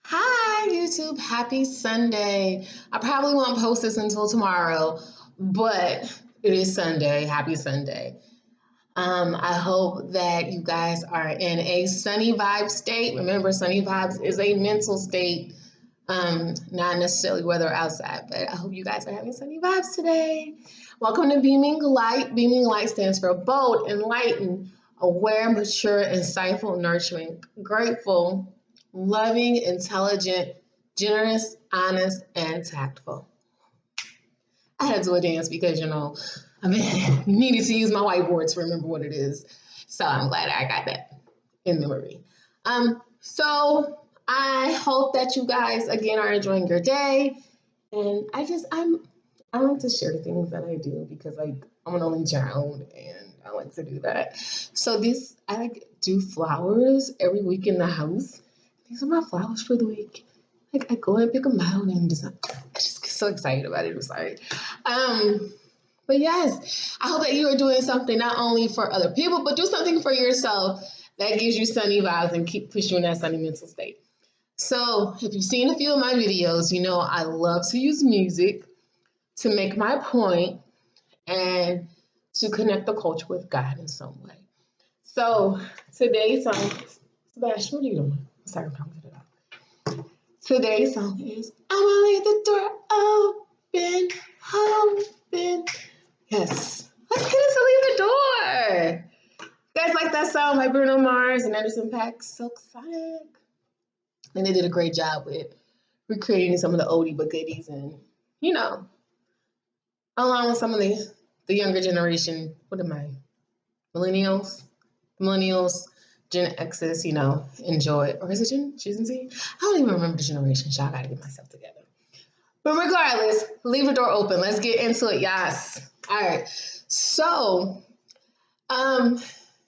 Hi, YouTube. Happy Sunday. I probably won't post this until tomorrow, but it is Sunday. Happy Sunday. I hope that you guys are in a sunny vibe state. Remember, sunny vibes is a mental state, not necessarily weather outside, but I hope you guys are having sunny vibes today. Welcome to Beaming Light. Beaming Light stands for bold, enlightened, aware, mature, insightful, nurturing, grateful, loving, intelligent, generous, honest, and tactful. I had to do a dance because, I mean, needed to use my whiteboard to remember what it is. So I'm glad I got that in memory. So I hope that you guys again are enjoying your day. And I like to share things that I do because I'm an only child and I like to do that. So I like do flowers every week in the house. These are my flowers for the week. Like I go and pick them out and I just get so excited about it. I'm sorry. Um, but yes, I hope that you are doing something not only for other people, but do something for yourself that gives you sunny vibes and keep pushing you in that sunny mental state. So if you've seen a few of my videos, you know I love to use music to make my point and to connect the culture with God in some way. So today's song, Sebastian, what are you doing? Sorry, I'm trying to get it out. Today's song is I'm gonna leave the door open, open. Yes. Let's get into Leave the Door. You guys like that song by Bruno Mars and Anderson .Paak, Silk Sonic? And they did a great job with recreating some of the oldie but goodies and, you know, along with some of the younger generation. What am I? Millennials? Millennials, Gen X's, enjoy. Or is it Gen Z? I don't even remember the generation. So I gotta get myself together. But regardless, leave the door open. Let's get into it, yes. All right. So, um,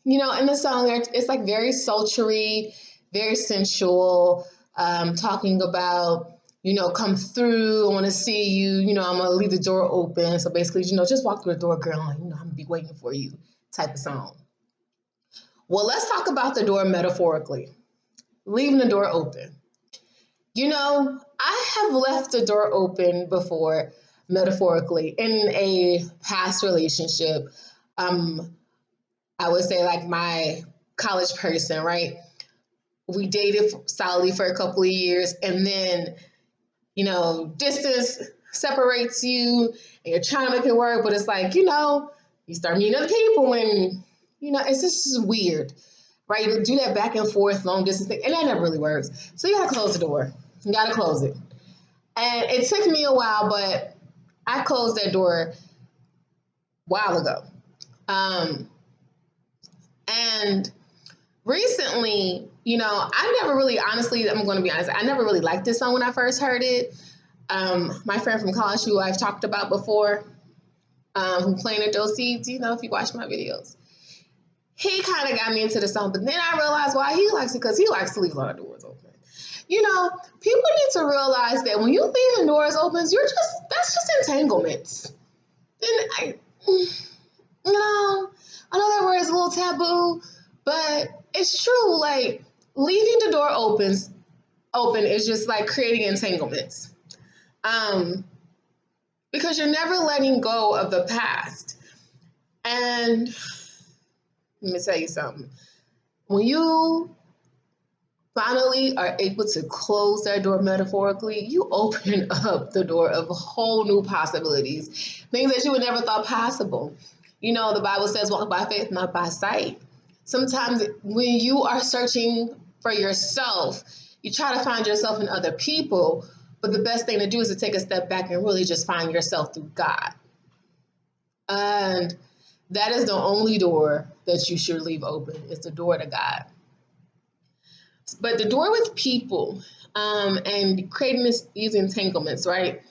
in the song, it's like very sultry, very sensual, talking about, come through. I want to see you. I'm going to leave the door open. So basically, just walk through the door, girl. I'm going to be waiting for you type of song. Well, let's talk about the door metaphorically. Leaving the door open. I have left the door open before, metaphorically, in a past relationship. I would say like my college person, right? We dated solidly for a couple of years, and then, distance separates you, and you're trying to make it work, but it's like, you start meeting other people, and, it's just weird, right? You do that back and forth long distance thing, and that never really works. So you gotta close the door. You gotta close it. And it took me a while, but I closed that door a while ago. And recently, I never really, honestly, I'm going to be honest, I never really liked this song when I first heard it. My friend from college, who I've talked about before, who planted those seeds, if you watch my videos, he kind of got me into the song, but then I realized why he likes it, because he likes to leave a lot of doors open. People need to realize that when you leave the doors open, that's just entanglements. And I know that word is a little taboo, but it's true. Like leaving the door open is just like creating entanglements. Because you're never letting go of the past. And let me tell you something. When you finally are able to close that door metaphorically, you open up the door of whole new possibilities, things that you would never thought possible. The Bible says, walk by faith, not by sight. Sometimes when you are searching for yourself, you try to find yourself in other people, but the best thing to do is to take a step back and really just find yourself through God. And that is the only door that you should leave open. It's the door to God. But the door with people, and creating these entanglements, right?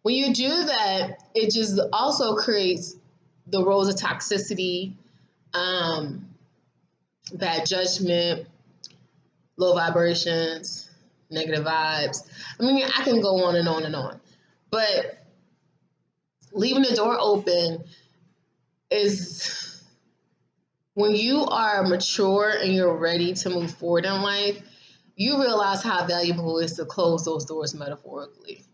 When you do that, it just also creates the roles of toxicity, bad judgment, low vibrations, negative vibes. I mean, I can go on and on and on. But leaving the door open is when you are mature and you're ready to move forward in life, you realize how valuable it is to close those doors metaphorically.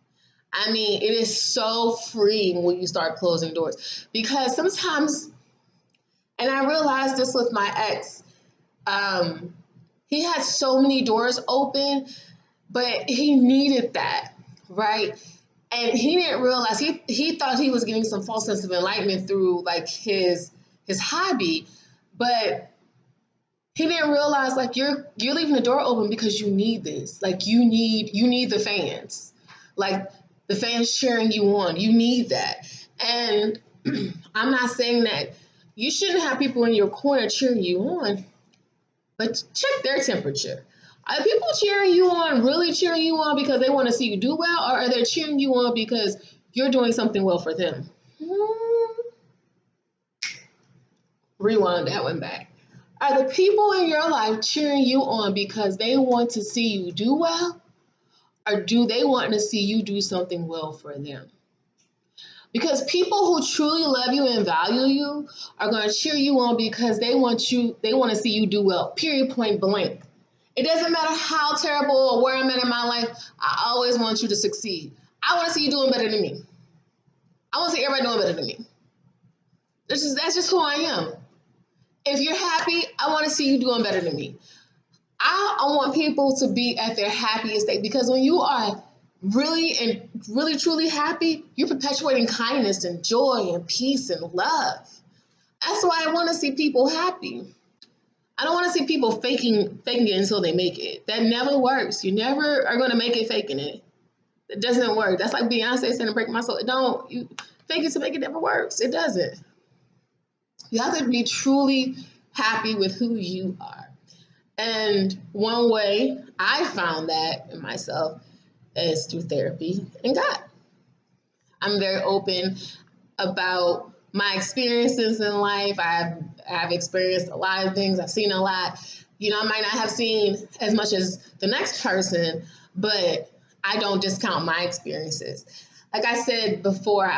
I mean, it is so freeing when you start closing doors because sometimes, and I realized this with my ex, um, he had so many doors open, but he needed that, right? And he didn't realize he thought he was getting some false sense of enlightenment through like his hobby, but he didn't realize like you're leaving the door open because you need this. Like you need the fans. Like the fans cheering you on. You need that. And I'm not saying that you shouldn't have people in your corner cheering you on, but check their temperature. Are people cheering you on really cheering you on because they want to see you do well, or are they cheering you on because you're doing something well for them? Rewind that one back. Are the people in your life cheering you on because they want to see you do well, or do they want to see you do something well for them? Because people who truly love you and value you are going to cheer you on because they want to see you do well. Period, point blank. It doesn't matter how terrible or where I'm at in my life, I always want you to succeed. I want to see you doing better than me. I want to see everybody doing better than me. That's just who I am. If you're happy, I want to see you doing better than me. I want people to be at their happiest state because when you are really truly happy, you're perpetuating kindness and joy and peace and love. That's why I want to see people happy. I don't want to see people faking it until they make it. That never works. You never are going to make it faking it. It doesn't work. That's like Beyonce saying "Break My Soul." It don't. You fake it to make it never works. It doesn't. You have to be truly happy with who you are. And one way I found that in myself is through therapy and God. I'm very open about my experiences in life. I've experienced a lot of things. I've seen a lot. You know, I might not have seen as much as the next person, but I don't discount my experiences. Like I said before,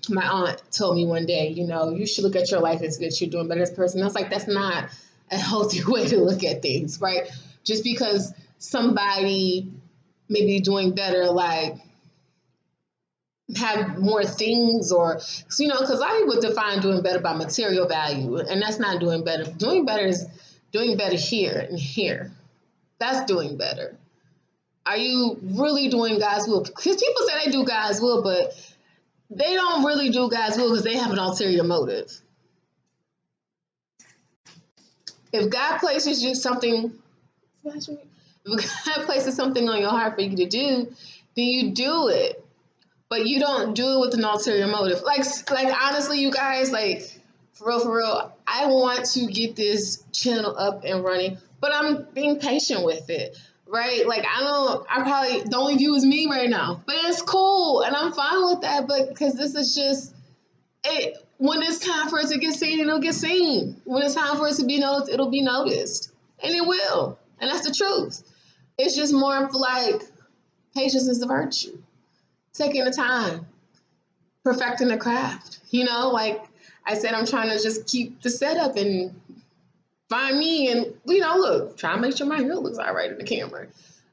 my aunt told me one day, you know, you should look at your life as good. You're doing better as a person. I was like, that's not a healthy way to look at things, right? Just because somebody may be doing better, like have more things, or you know, because I would define doing better by material value, and that's not doing better. Doing better is doing better here and here. That's doing better. Are you really doing God's will? Because people say they do God's will, but they don't really do God's will because they have an ulterior motive. If God places you something, if God places something on your heart for you to do, then you do it. But you don't do it with an ulterior motive. Like honestly, you guys, like for real, I want to get this channel up and running, but I'm being patient with it, right? Like I probably don't use me right now, but it's cool, and I'm fine with that. But because this is just it. When it's time for it to get seen, it'll get seen. When it's time for it to be noticed, it'll be noticed, and it will. And that's the truth. It's just more of like patience is the virtue. Taking the time, perfecting the craft. You know, like I said, I'm trying to just keep the setup and find me, and you know, look, try to make sure my hair looks all right in the camera.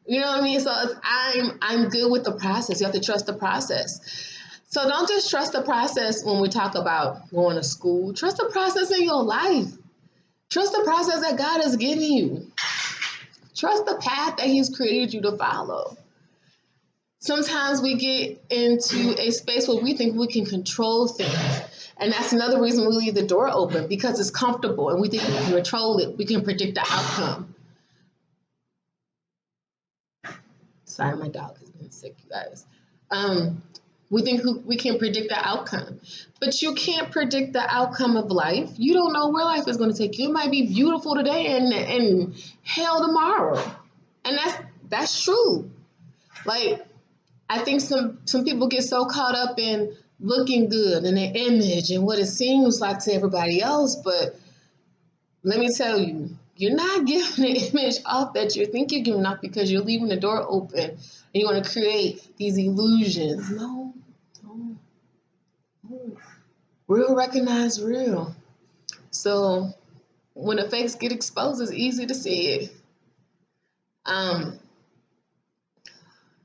You know what I mean? So I'm good with the process. You have to trust the process. So don't just trust the process when we talk about going to school. Trust the process in your life. Trust the process that God has given you. Trust the path that He's created you to follow. Sometimes we get into a space where we think we can control things. And that's another reason we leave the door open, because it's comfortable and we think we can control it. We can predict the outcome. Sorry, my dog has been sick, you guys. We think we can predict the outcome, but you can't predict the outcome of life. You don't know where life is going to take you. It might be beautiful today and hell tomorrow. And that's true. Like, I think some people get so caught up in looking good and their image and what it seems like to everybody else. But let me tell you, you're not giving the image off that you think you're giving off because you're leaving the door open and you want to create these illusions. No. Real recognize real. So when the fakes get exposed, it's easy to see it. Um,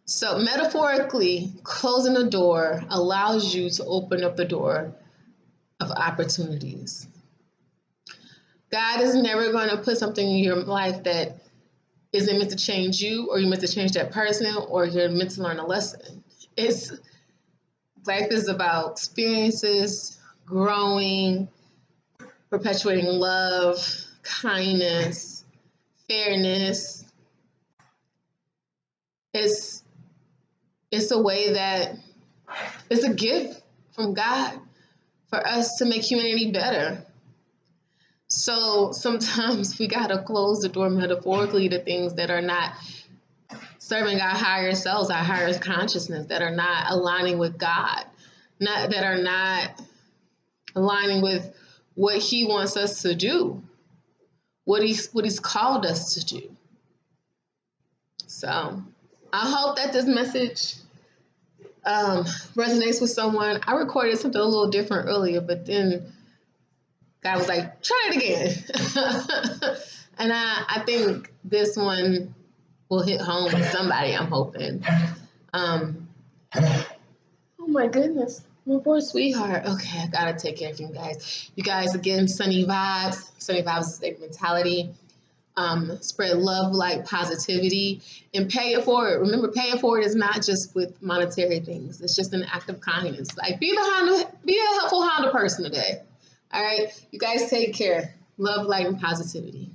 so metaphorically, closing the door allows you to open up the door of opportunities. God is never going to put something in your life that isn't meant to change you, or you're meant to change that person, or you're meant to learn a lesson. It's life is about experiences, growing, perpetuating love, kindness, fairness. It's it's a way that it's a gift from God for us to make humanity better. So sometimes we gotta close the door metaphorically to things that are not serving our higher selves, our higher consciousness, that are not aligning with God, not that are not aligning with what He wants us to do, what He's called us to do. So I hope that this message resonates with someone. I recorded something a little different earlier, but then God was like, try it again. And I think this one will hit home with somebody, I'm hoping. Oh my goodness, my poor sweetheart. Okay, I gotta take care of you guys. You guys, again, Sunny Vibes. Sunny Vibes is a mentality. Spread love, like positivity, and pay it forward. Remember, pay it forward is not just with monetary things. It's just an act of kindness. Like be a helpful Honda person today. All right, you guys take care. Love, light, and positivity.